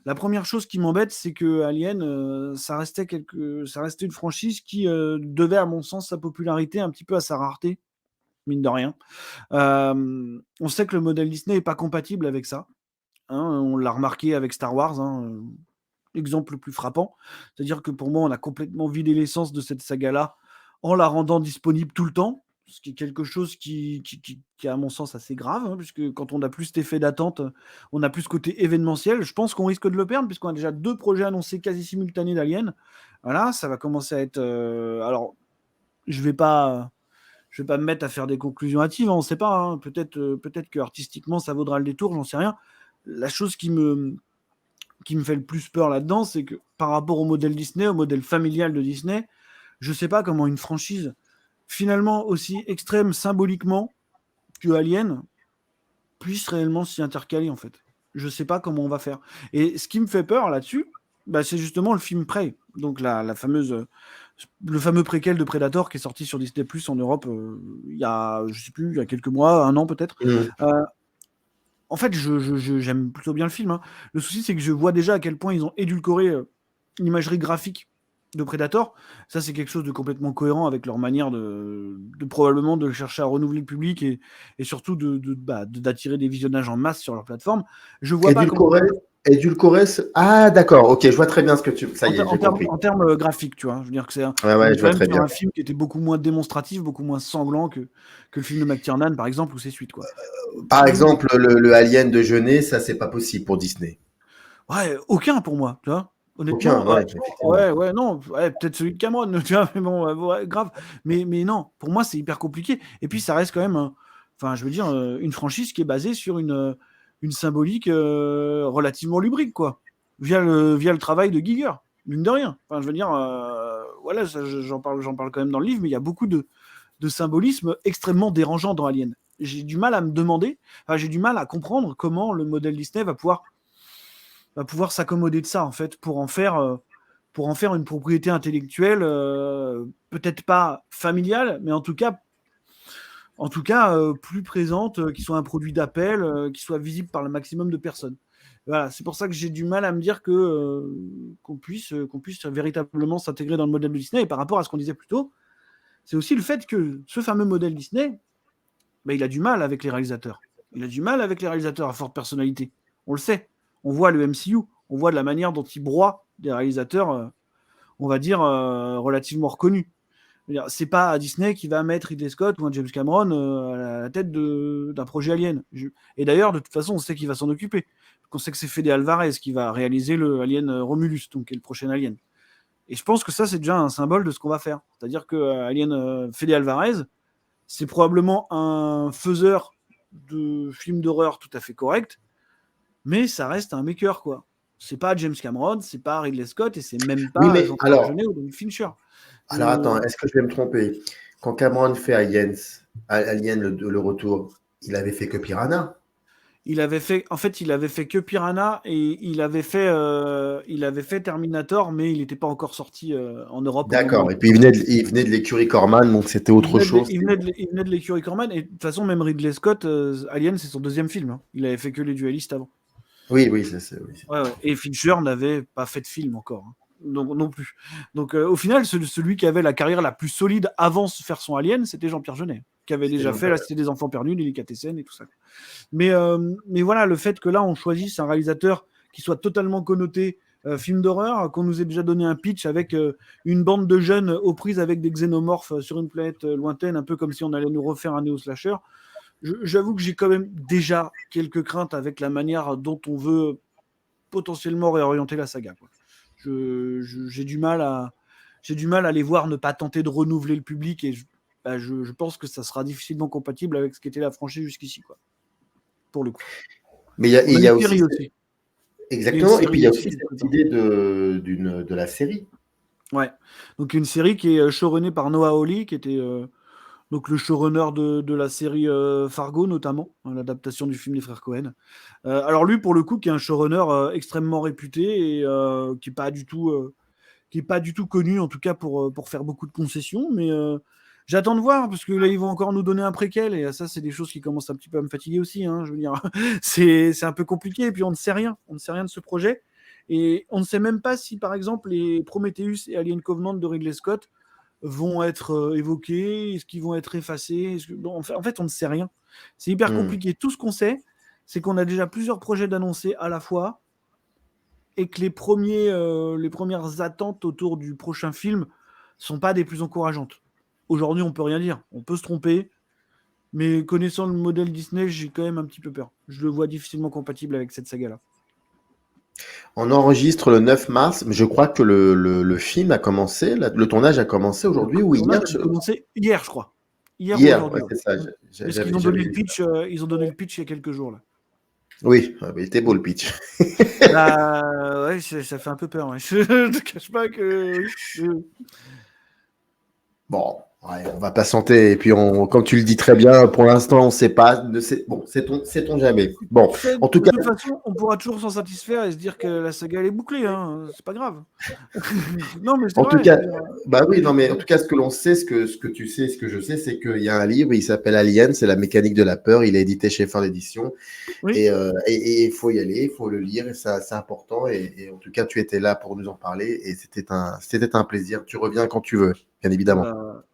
Speaker 3: La première chose qui m'embête, c'est que Alien, ça restait une franchise qui devait, à mon sens, sa popularité un petit peu à sa rareté, mine de rien. On sait que le modèle Disney n'est pas compatible avec ça. Hein, on l'a remarqué avec Star Wars, hein, exemple le plus frappant. C'est-à-dire que pour moi, on a complètement vidé l'essence de cette saga-là en la rendant disponible tout le temps, ce qui est quelque chose qui est, à mon sens, assez grave, hein, puisque quand on a plus cet effet d'attente, on a plus ce côté événementiel. Je pense qu'on risque de le perdre, puisqu'on a déjà 2 projets annoncés quasi simultanés d'Alien. Voilà, ça va commencer à être... alors, je vais pas me mettre à faire des conclusions hâtives, hein, on ne sait pas. Hein. Peut-être que artistiquement, ça vaudra le détour, j'en sais rien. La chose qui me fait le plus peur là-dedans, c'est que par rapport au modèle Disney, au modèle familial de Disney, je ne sais pas comment une franchise finalement aussi extrême symboliquement que Alien puisse réellement s'y intercaler, en fait. Je ne sais pas comment on va faire. Et ce qui me fait peur là-dessus, c'est justement le film Prey, donc le fameux préquel de Predator qui est sorti sur Disney+ en Europe il y a, je sais plus, il y a quelques mois, 1 an peut-être. En fait, j'aime plutôt bien le film. Hein. Le souci, c'est que je vois déjà à quel point ils ont édulcoré l'imagerie graphique de Predator. Ça, c'est quelque chose de complètement cohérent avec leur manière de probablement de chercher à renouveler le public et surtout d'attirer des visionnages en masse sur leur plateforme. Je vois pas comment...
Speaker 2: Édulcoré, ah d'accord, ok, je vois très bien ce que tu... Ça y est, j'ai compris.
Speaker 3: En termes graphiques, tu vois. Je veux dire que c'est
Speaker 2: je vois très bien.
Speaker 3: un film qui était beaucoup moins démonstratif, beaucoup moins sanglant que le film de McTiernan, par exemple, ou ses suites, quoi.
Speaker 2: Par exemple, le Alien de Jeunet, ça, c'est pas possible pour Disney.
Speaker 3: Ouais, aucun pour moi, tu vois. Honnêtement, non, peut-être celui de Cameron, tu vois, mais bon, grave. Mais non, pour moi, c'est hyper compliqué. Et puis, ça reste quand même, une franchise qui est basée sur une symbolique relativement lubrique, quoi, via le travail de Giger, mine de rien. Enfin, je veux dire, voilà, j'en parle quand même dans le livre, mais il y a beaucoup de symbolisme extrêmement dérangeant dans Alien. J'ai du mal à me demander, j'ai du mal à comprendre comment le modèle Disney va pouvoir s'accommoder de ça, en fait, pour en faire une propriété intellectuelle, peut-être pas familiale, mais en tout cas plus présente, qui soit un produit d'appel, qui soit visible par le maximum de personnes. Voilà, c'est pour ça que j'ai du mal à me dire qu'on puisse véritablement s'intégrer dans le modèle de Disney. Et par rapport à ce qu'on disait plus tôt, c'est aussi le fait que ce fameux modèle Disney, il a du mal avec les réalisateurs. Il a du mal avec les réalisateurs à forte personnalité. On le sait. On voit le MCU. On voit de la manière dont il broie des réalisateurs, on va dire, relativement reconnus. C'est pas Disney qui va mettre Ridley Scott ou un James Cameron à la tête d'un projet Alien. Et d'ailleurs, de toute façon, on sait qu'il va s'en occuper. On sait que c'est Fede Alvarez qui va réaliser le Alien Romulus, donc qui est le prochain Alien. Et je pense que ça, c'est déjà un symbole de ce qu'on va faire. C'est-à-dire que Alien Fede Alvarez, c'est probablement un faiseur de films d'horreur tout à fait correct, mais ça reste un maker, quoi. C'est pas James Cameron, c'est pas Ridley Scott, et c'est même pas Jean-Pierre Jeunet ou David Fincher.
Speaker 2: Alors attends, est-ce que je vais me tromper? Quand Cameron fait Alien le retour, il avait fait que Piranha.
Speaker 3: Il avait fait que Piranha et il avait fait Terminator, mais il n'était pas encore sorti en Europe.
Speaker 2: D'accord. Et puis il venait de l'écurie Corman, donc c'était autre chose.
Speaker 3: Il venait de l'écurie Corman, et de toute façon, même Ridley Scott, Alien, c'est son 2e film. Hein. Il avait fait que Les Dualistes avant.
Speaker 2: Oui, c'est.
Speaker 3: Ouais. Et Fincher n'avait pas fait de film encore. Hein. Donc, non plus. Donc au final, celui qui avait la carrière la plus solide avant de faire son Alien, c'était Jean-Pierre Jeunet, qui avait déjà fait La Cité des Enfants Perdus, Délicatessen et tout ça. Mais voilà, le fait que là, on choisisse un réalisateur qui soit totalement connoté film d'horreur, qu'on nous ait déjà donné un pitch avec une bande de jeunes aux prises avec des xénomorphes sur une planète lointaine, un peu comme si on allait nous refaire un néo-slasher. J'avoue que j'ai quand même déjà quelques craintes avec la manière dont on veut potentiellement réorienter la saga, quoi. J'ai du mal à les voir ne pas tenter de renouveler le public, et je pense que ça sera difficilement compatible avec ce qu'était la franchise jusqu'ici, quoi. Pour le coup.
Speaker 2: Mais il y a aussi.
Speaker 3: Exactement.
Speaker 2: Et puis il y a aussi cette idée de la série.
Speaker 3: Ouais. Donc une série qui est showrunnée par Noah Hawley, qui était donc le showrunner de la série Fargo, notamment, hein, l'adaptation du film des frères Cohen. Alors lui, pour le coup, qui est un showrunner extrêmement réputé et qui n'est pas du tout connu, en tout cas pour faire beaucoup de concessions, mais J'attends de voir, parce que là, ils vont encore nous donner un préquel, et ça, c'est des choses qui commencent un petit peu à me fatiguer aussi, hein, je veux dire. C'est un peu compliqué, et puis on ne sait rien. On ne sait rien de ce projet. Et on ne sait même pas si, par exemple, les Prometheus et Alien Covenant de Ridley Scott vont être évoqués, est-ce qu'ils vont être effacés, bon, en fait, on ne sait rien. C'est hyper compliqué. Tout ce qu'on sait, c'est qu'on a déjà plusieurs projets d'annoncer à la fois, et que les premières attentes autour du prochain film sont pas des plus encourageantes. Aujourd'hui, on peut rien dire. On peut se tromper, mais connaissant le modèle Disney, j'ai quand même un petit peu peur. Je le vois difficilement compatible avec cette saga-là.
Speaker 2: On enregistre le 9 mars, mais je crois que le film a commencé, le tournage a commencé aujourd'hui ou hier.
Speaker 3: Le tournage a commencé hier, je crois. Hier ou aujourd'hui.
Speaker 2: Ouais, c'est ça.
Speaker 3: Parce qu'ils ont donné le pitch, ils ont donné le pitch il y a quelques jours là.
Speaker 2: Oui, il était beau le pitch.
Speaker 3: Ouais, ça fait un peu peur. Ouais. Je ne te cache pas que.
Speaker 2: Bon, ouais, on va patienter. Et puis, comme tu le dis très bien, pour l'instant, on ne sait pas. Bon, sait-on jamais. Bon, en tout cas.
Speaker 3: De toute façon, on pourra toujours s'en satisfaire et se dire que la saga elle est bouclée. Hein. C'est pas grave. Non, mais
Speaker 2: en tout cas, bah oui, non, mais en tout cas, ce que l'on sait, ce que tu sais, ce que je sais, c'est qu'il y a un livre, il s'appelle Alien, c'est la mécanique de la peur. Il est édité chez Fin d'édition. Oui. Et il faut y aller, il faut le lire, et ça, c'est important. Et en tout cas, tu étais là pour nous en parler, et c'était un plaisir. Tu reviens quand tu veux, bien évidemment.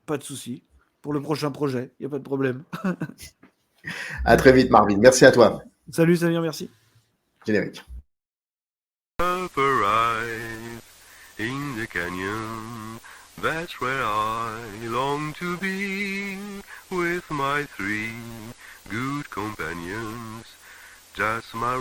Speaker 3: Pas de souci. Pour le prochain projet, il n'y a pas de problème.
Speaker 2: À très vite, Marvin. Merci à toi.
Speaker 3: Salut, Samir, merci.
Speaker 2: Générique.
Speaker 1: In the canyon, that's where I long to be, with my 3 good companions, just my